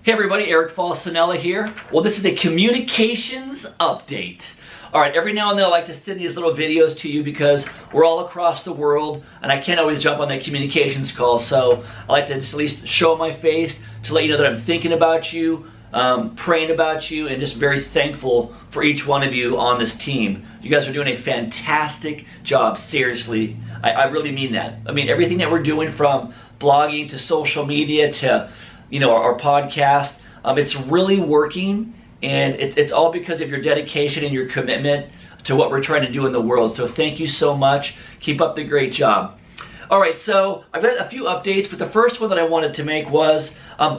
Hey everybody, Eric Falsanella here. Well, this is a communications update. All right, every now and then I like to send these little videos to you because we're all across the world and I can't always jump on that communications call, so I like to just at least show my face to let you know that I'm thinking about you, praying about you, and just very thankful for each one of you on this team. You guys are doing a fantastic job, seriously. I really mean that. I mean, everything that we're doing, from blogging to social media to our podcast, it's really working, and it's all because of your dedication and your commitment to what we're trying to do in the world. So thank you so much. Keep up the great job. All right, so I've got a few updates, but the first one that I wanted to make was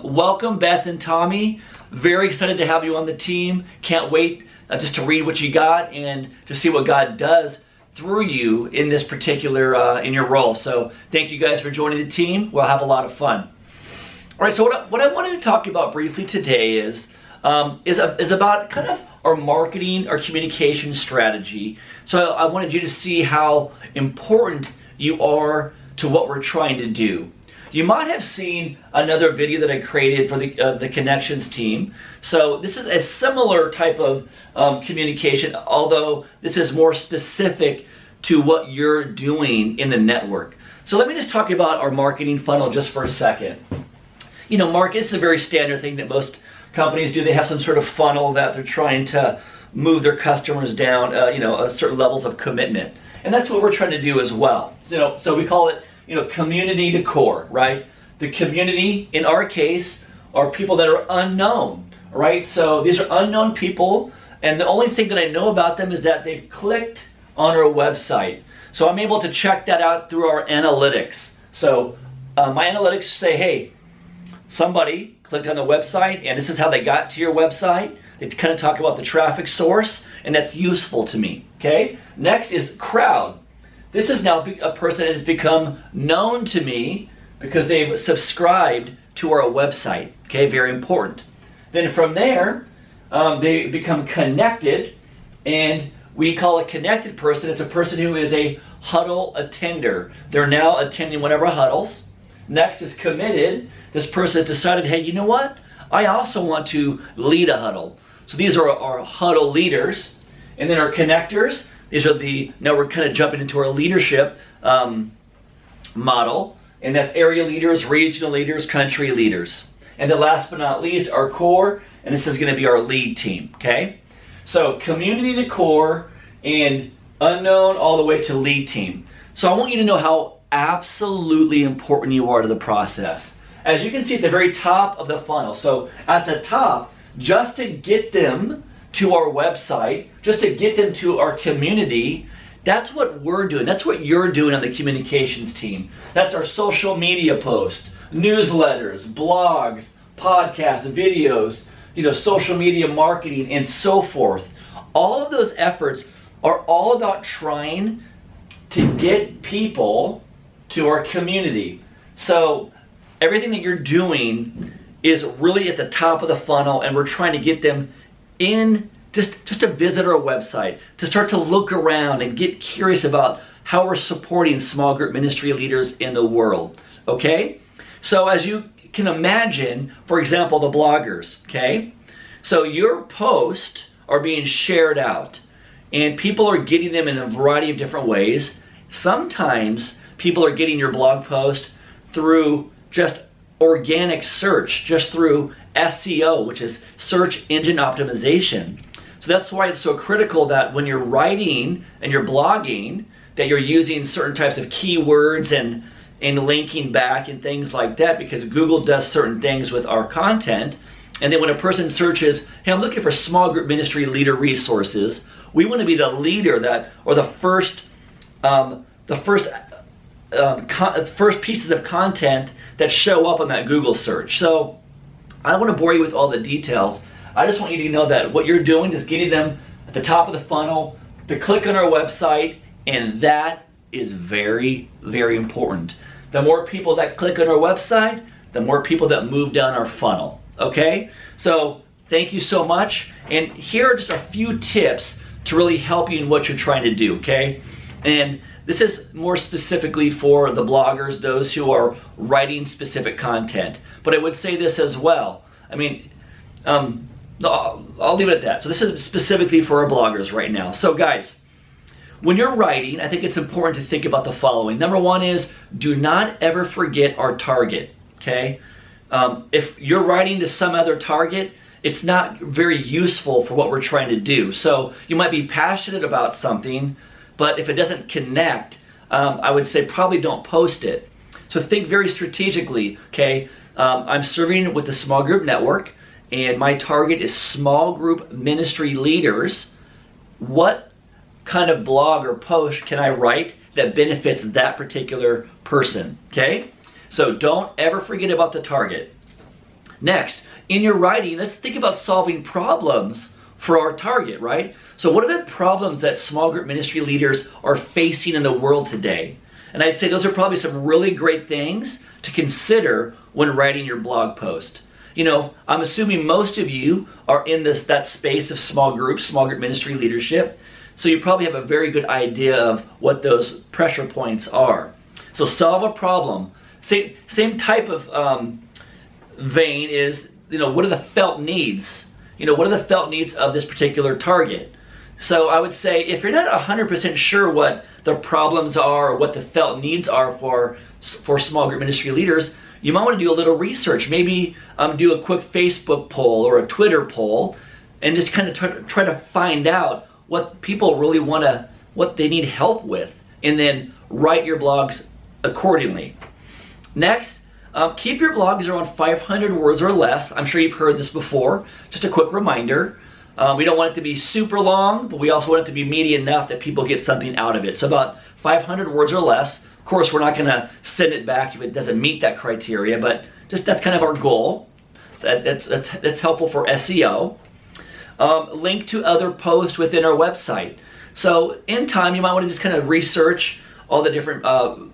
welcome Beth and Tommy. Very excited to have you on the team. Can't wait just to read what you got and to see what God does through you in this particular, in your role. So thank you guys for joining the team. We'll have a lot of fun. All right, so what I wanted to talk about briefly today is about kind of our marketing, our communication strategy. So I wanted you to see how important you are to what we're trying to do. You might have seen another video that I created for the Connections team. So this is a similar type of communication, although this is more specific to what you're doing in the network. So let me just talk about our marketing funnel just for a second. Market is a very standard thing that most companies do. They have some sort of funnel that they're trying to move their customers down, certain levels of commitment. And that's what we're trying to do as well. So we call it, community to core, right? The community, in our case, are people that are unknown, right? So these are unknown people, and the only thing that I know about them is that they've clicked on our website. So I'm able to check that out through our analytics. So my analytics say, hey, somebody clicked on the website, and this is how they got to your website. They kind of talk about the traffic source, and that's useful to me, okay? Next is crowd. This is now a person that has become known to me because they've subscribed to our website, okay? Very important. Then from there, they become connected, and we call a connected person, it's a person who is a huddle attender. They're now attending one of our huddles. Next is committed. This person has decided, hey, you know what? I also want to lead a huddle. So these are our huddle leaders. And then our connectors, these are now we're kind of jumping into our leadership model. And that's area leaders, regional leaders, country leaders. And then last but not least, our core, and this is going to be our lead team, okay? So community to core and unknown all the way to lead team. So I want you to know how absolutely important you are to the process. As you can see at the very top of the funnel, so at the top, just to get them to our website, just to get them to our community, that's what we're doing. That's what you're doing on the communications team. That's our social media posts, newsletters, blogs, podcasts, videos, social media marketing, and so forth. All of those efforts are all about trying to get people to our community. So everything that you're doing is really at the top of the funnel, and we're trying to get them in just to visit our website, to start to look around and get curious about how we're supporting small group ministry leaders in the world, okay? So as you can imagine, for example, the bloggers, okay? So your posts are being shared out, and people are getting them in a variety of different ways. Sometimes people are getting your blog post through just organic search, just through SEO, which is search engine optimization. So that's why it's so critical that when you're writing and you're blogging, that you're using certain types of keywords and linking back and things like that, because Google does certain things with our content. And then when a person searches, hey, I'm looking for small group ministry leader resources, we want to be the leader or the first pieces of content that show up on that Google search. So I don't want to bore you with all the details. I just want you to know that what you're doing is getting them at the top of the funnel to click on our website, and that is very, very important. The more people that click on our website, the more people that move down our funnel, okay? So thank you so much, and here are just a few tips to really help you in what you're trying to do, okay? And this is more specifically for the bloggers, those who are writing specific content. But I would say this as well. I mean, I'll leave it at that. So this is specifically for our bloggers right now. So guys, when you're writing, I think it's important to think about the following. Number one is, do not ever forget our target, okay? If you're writing to some other target, it's not very useful for what we're trying to do. So you might be passionate about something, but if it doesn't connect, I would say probably don't post it. So think very strategically, okay? I'm serving with the small group network, and my target is small group ministry leaders. What kind of blog or post can I write that benefits that particular person, okay? So don't ever forget about the target. Next, in your writing, let's think about solving problems for our target, right? So what are the problems that small group ministry leaders are facing in the world today? And I'd say those are probably some really great things to consider when writing your blog post. You know, I'm assuming most of you are in that space of small group ministry leadership. So you probably have a very good idea of what those pressure points are. So solve a problem. Same type of vein is, you know, what are the felt needs? You know, what are the felt needs of this particular target? So I would say if you're not 100% sure what the problems are or what the felt needs are for small group ministry leaders, you might want to do a little research. Maybe do a quick Facebook poll or a Twitter poll and just kind of try to find out what people really want to, what they need help with, and then write your blogs accordingly. Next, keep your blogs around 500 words or less. I'm sure you've heard this before. Just a quick reminder. We don't want it to be super long, but we also want it to be meaty enough that people get something out of it. So about 500 words or less. Of course, we're not going to send it back if it doesn't meet that criteria, but just that's kind of our goal. That's helpful for SEO. Link to other posts within our website. So in time, you might want to just kind of research all the different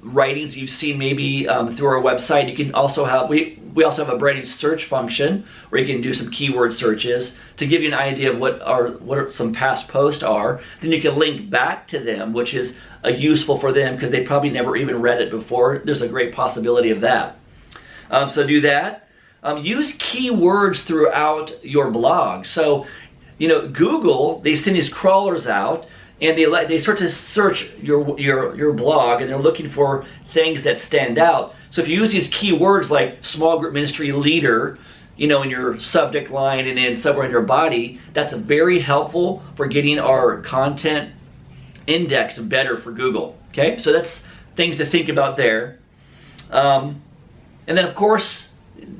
writings you've seen maybe through our website. You can also have, we also have a branding search function where you can do some keyword searches to give you an idea of what some past posts are. Then you can link back to them, which is useful for them because they probably never even read it before. There's a great possibility of that. So do that. Use keywords throughout your blog. So, you know, Google, they send these crawlers out, and they start to search your blog, and they're looking for things that stand out. So if you use these keywords like small group ministry leader, you know, in your subject line and then somewhere in your body, that's very helpful for getting our content indexed better for Google. Okay, so that's things to think about there. And then of course,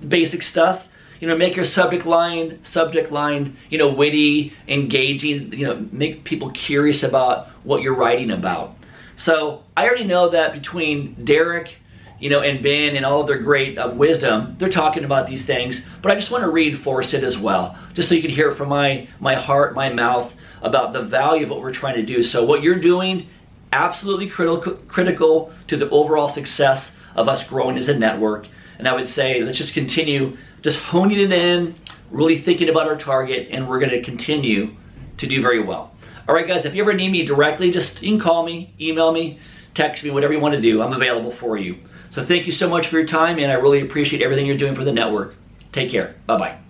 basic stuff. You know, make your subject line, you know, witty, engaging, you know, make people curious about what you're writing about. So I already know that between Derek, you know, and Ben and all of their great wisdom, they're talking about these things, but I just want to reinforce it as well, just so you can hear it from my heart, my mouth, about the value of what we're trying to do. So what you're doing, absolutely critical to the overall success of us growing as a network. And I would say, let's just continue just honing it in, really thinking about our target, and we're going to continue to do very well. All right, guys, if you ever need me directly, you can call me, email me, text me, whatever you want to do. I'm available for you. So thank you so much for your time, and I really appreciate everything you're doing for the network. Take care. Bye-bye.